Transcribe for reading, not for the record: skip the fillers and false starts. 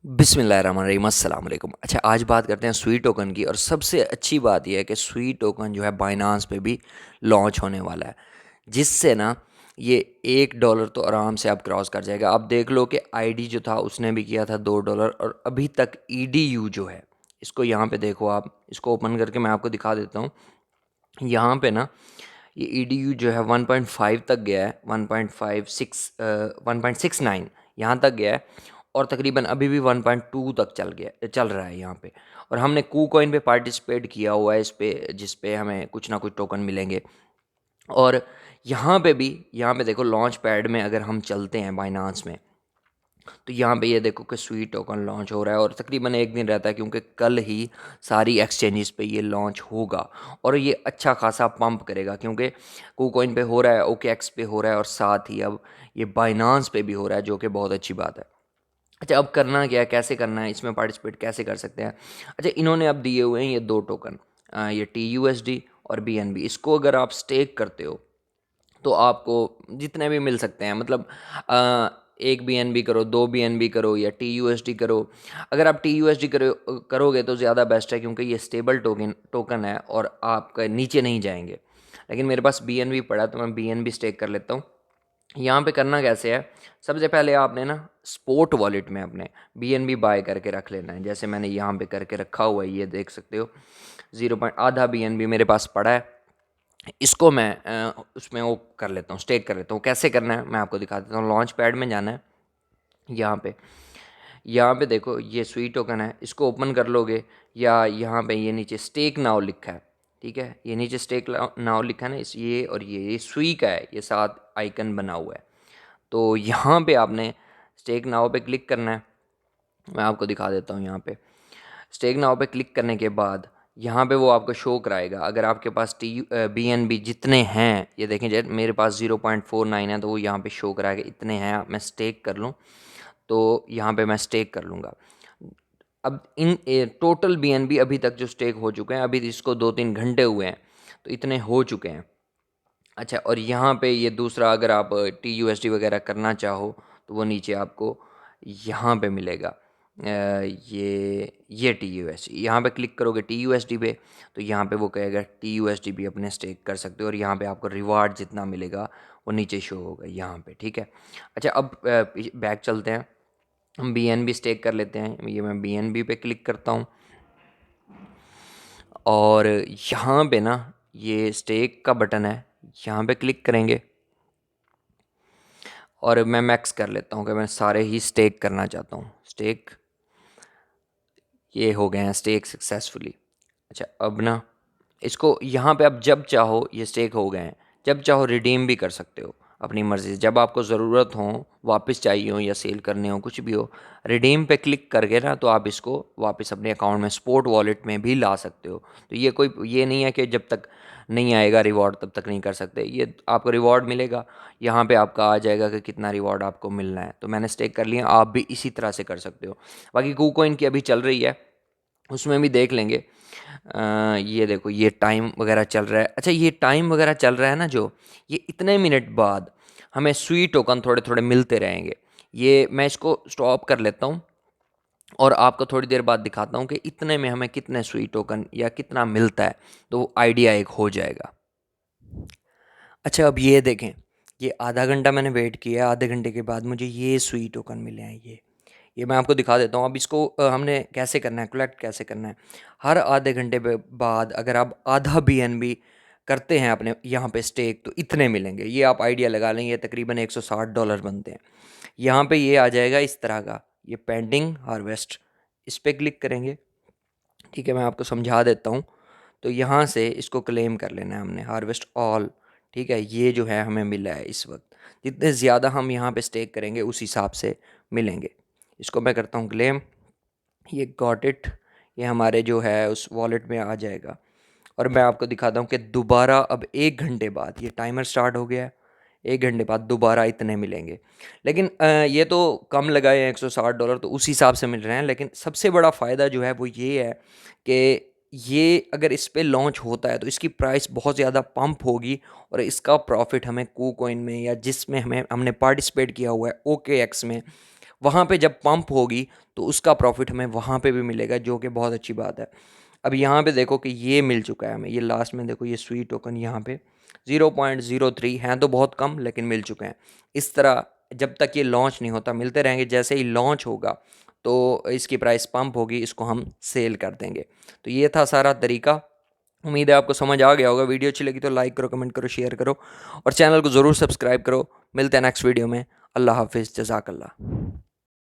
बिस्मिल्लाहिर्रहमानिर्रहीम अस्सलाम वालेकुम। अच्छा, आज बात करते हैं स्वी टोकन की। और सबसे अच्छी बात यह है कि स्वी टोकन जो है बाइनांस पे भी लॉन्च होने वाला है, जिससे ना ये $1 तो आराम से आप क्रॉस कर जाएगा। आप देख लो कि आईडी जो था उसने भी किया था $2, और अभी तक ईडीयू जो है, इसको यहाँ पे देखो, आप इसको ओपन करके मैं आपको दिखा देता हूँ। यहाँ पे ना ये ईडीयू जो है 1.5 तक गया है, 1.59 यहाँ तक गया है। और तकरीबन अभी भी 1.2 तक चल रहा है यहाँ पे। और हमने कू कॉइन पे पार्टिसिपेट किया हुआ है, इस पे जिस पे हमें कुछ ना कुछ टोकन मिलेंगे। और यहाँ पे देखो, लॉन्च पैड में अगर हम चलते हैं बाइनांस में, तो यहाँ पे ये देखो कि स्वीट टोकन लॉन्च हो रहा है। और तकरीबन एक दिन रहता है, क्योंकि कल ही सारी एक्सचेंजेस पे ये लॉन्च होगा। और ये अच्छा खासा पंप करेगा, क्योंकि कूकॉइन पे हो रहा है, OKX पे हो रहा है, और साथ ही अब ये बाइनांस पे भी हो रहा है, जो कि बहुत अच्छी बात है। अच्छा, अब करना क्या है, कैसे करना है, इसमें पार्टिसिपेट कैसे कर सकते हैं। अच्छा, इन्होंने अब दिए हुए हैं ये दो टोकन, ये TUSD और BNB। इसको अगर आप स्टेक करते हो तो आपको जितने भी मिल सकते हैं, मतलब अ, एक BNB करो, दो BNB करो, या TUSD करो। अगर आप TUSD करोगे तो ज़्यादा बेस्ट है, क्योंकि ये स्टेबल टोकन है और आपका नीचे नहीं जाएंगे। लेकिन मेरे पास BNB पड़ा है, तो मैं BNB स्टेक कर लेता हूँ। यहाँ पे करना कैसे है, सबसे पहले आपने ना स्पोर्ट वॉलेट में अपने BNB बाय करके रख लेना है। जैसे मैंने यहाँ पे करके रखा हुआ है, ये देख सकते हो। 0. आधा BNB मेरे पास पड़ा है। इसको मैं उसमें वो कर लेता हूँ, स्टेक कर लेता हूँ। कैसे करना है मैं आपको दिखा देता हूँ। लॉन्च पैड में जाना है, यहाँ पे देखो ये स्वीट टोकन है, इसको ओपन कर लोगे। या यहाँ पे ये नीचे स्टेक नाउ लिखा है, ठीक है, ये नीचे स्टेक नाउ लिखा है ना, इस ये स्वी का है, ये साथ आइकन बना हुआ है। तो यहाँ पे आपने स्टेक नाउ पे क्लिक करना है। मैं आपको दिखा देता हूँ। यहाँ पे स्टेक नाउ पे क्लिक करने के बाद यहाँ पे वो आपको शो कराएगा। अगर आपके पास BNB जितने हैं, ये देखें, जैसे मेरे पास 0.49 है, तो वो यहाँ पे शो कराएगा इतने हैं। मैं स्टेक कर लूँ तो यहाँ पे मैं स्टेक कर लूँगा। अब इन टोटल BNB अभी तक जो स्टेक हो चुके हैं, अभी इसको 2-3 घंटे हुए हैं, तो इतने हो चुके हैं। अच्छा, और यहाँ पे ये दूसरा, अगर आप TUSD वगैरह करना चाहो तो वो नीचे आपको यहाँ पे मिलेगा। ये TUSD, यहाँ पे क्लिक करोगे TUSD पे, तो यहाँ पे वो कहेगा TUSD भी अपने स्टेक कर सकते हो, और यहाँ पे आपको रिवार्ड जितना मिलेगा वो नीचे शो होगा यहाँ पे, ठीक है। अच्छा, अब बैक चलते हैं, हम BNB स्टेक कर लेते हैं। ये मैं BNB पे क्लिक करता हूँ, और यहाँ पे ना ये स्टेक का बटन है, यहाँ पे क्लिक करेंगे। और मैं मैक्स कर लेता हूँ कि मैं सारे ही स्टेक करना चाहता हूँ। स्टेक ये हो गए हैं स्टेक सक्सेसफुली। अच्छा, अब ना इसको यहाँ पे आप जब चाहो, ये स्टेक हो गए हैं, जब चाहो रिडीम भी कर सकते हो अपनी मर्ज़ी से। जब आपको ज़रूरत हो, वापस चाहिए हो, या सेल करने हो, कुछ भी हो, रिडीम पे क्लिक करके ना, तो आप इसको वापस अपने अकाउंट में स्पोर्ट वॉलेट में भी ला सकते हो। तो ये नहीं है कि जब तक नहीं आएगा रिवॉर्ड तब तक नहीं कर सकते। ये आपको रिवॉर्ड मिलेगा, यहाँ पे आपका आ जाएगा कि कितना रिवॉर्ड आपको मिलना है। तो मैंने स्टेक कर लिया, आप भी इसी तरह से कर सकते हो। बाकी कूकोइन की अभी चल रही है, उसमें भी देख लेंगे। ये देखो, ये टाइम वगैरह चल रहा है। अच्छा, ये टाइम वगैरह चल रहा है ना, जो ये इतने मिनट बाद हमें स्वीट टोकन थोड़े थोड़े मिलते रहेंगे। ये मैं इसको स्टॉप कर लेता हूँ, और आपको थोड़ी देर बाद दिखाता हूँ कि इतने में हमें कितने स्वीट टोकन या कितना मिलता है, तो आइडिया एक हो जाएगा। अच्छा, अब ये देखें, ये आधा घंटा मैंने वेट किया, आधे घंटे के बाद मुझे ये स्वीट टोकन मिले हैं। ये मैं आपको दिखा देता हूँ। अब इसको हमने कैसे करना है, कलेक्ट कैसे करना है। हर आधे घंटे बाद अगर आप आधा BNB करते हैं अपने यहाँ पे स्टेक, तो इतने मिलेंगे। ये आप आइडिया लगा लेंगे, तकरीबन $160 बनते हैं। यहाँ पे ये आ जाएगा इस तरह का, ये पेंडिंग हार्वेस्ट, इस पर क्लिक करेंगे। ठीक है, मैं आपको समझा देता हूँ। तो यहाँ से इसको क्लेम कर लेना है हमने, हार्वेस्ट ऑल। ठीक है, ये जो है हमें मिला है इस वक्त। जितने ज़्यादा हम यहाँ पे स्टेक करेंगे उस हिसाब से मिलेंगे। इसको मैं करता हूँ क्लेम, ये गॉट इट, ये हमारे जो है उस वॉलेट में आ जाएगा। और मैं आपको दिखाता हूँ कि दोबारा अब 1 घंटे बाद ये टाइमर स्टार्ट हो गया है। 1 घंटे बाद दोबारा इतने मिलेंगे। लेकिन ये तो कम लगाए हैं, $160 तो उस हिसाब से मिल रहे हैं। लेकिन सबसे बड़ा फ़ायदा जो है वो ये है कि ये अगर इस पे लॉन्च होता है तो इसकी प्राइस बहुत ज़्यादा पंप होगी, और इसका प्रॉफिट हमें कू कॉइन में, या जिसमें हमने पार्टिसिपेट किया हुआ है OKX में, वहाँ पे जब पंप होगी तो उसका प्रॉफिट हमें वहाँ पे भी मिलेगा, जो कि बहुत अच्छी बात है। अब यहाँ पे देखो कि ये मिल चुका है हमें, ये लास्ट में देखो ये स्वीट टोकन यहाँ पे 0.03 हैं, तो बहुत कम लेकिन मिल चुके हैं। इस तरह जब तक ये लॉन्च नहीं होता मिलते रहेंगे, जैसे ही लॉन्च होगा तो इसकी प्राइस पंप होगी, इसको हम सेल कर देंगे। तो ये था सारा तरीका। उम्मीद है आपको समझ आ गया होगा। वीडियो अच्छी लगी तो लाइक करो, कमेंट करो, शेयर करो और चैनल को ज़रूर सब्सक्राइब करो। मिलते हैं नेक्स्ट वीडियो में। अल्लाह हाफिज़, जज़ाकल्लाह।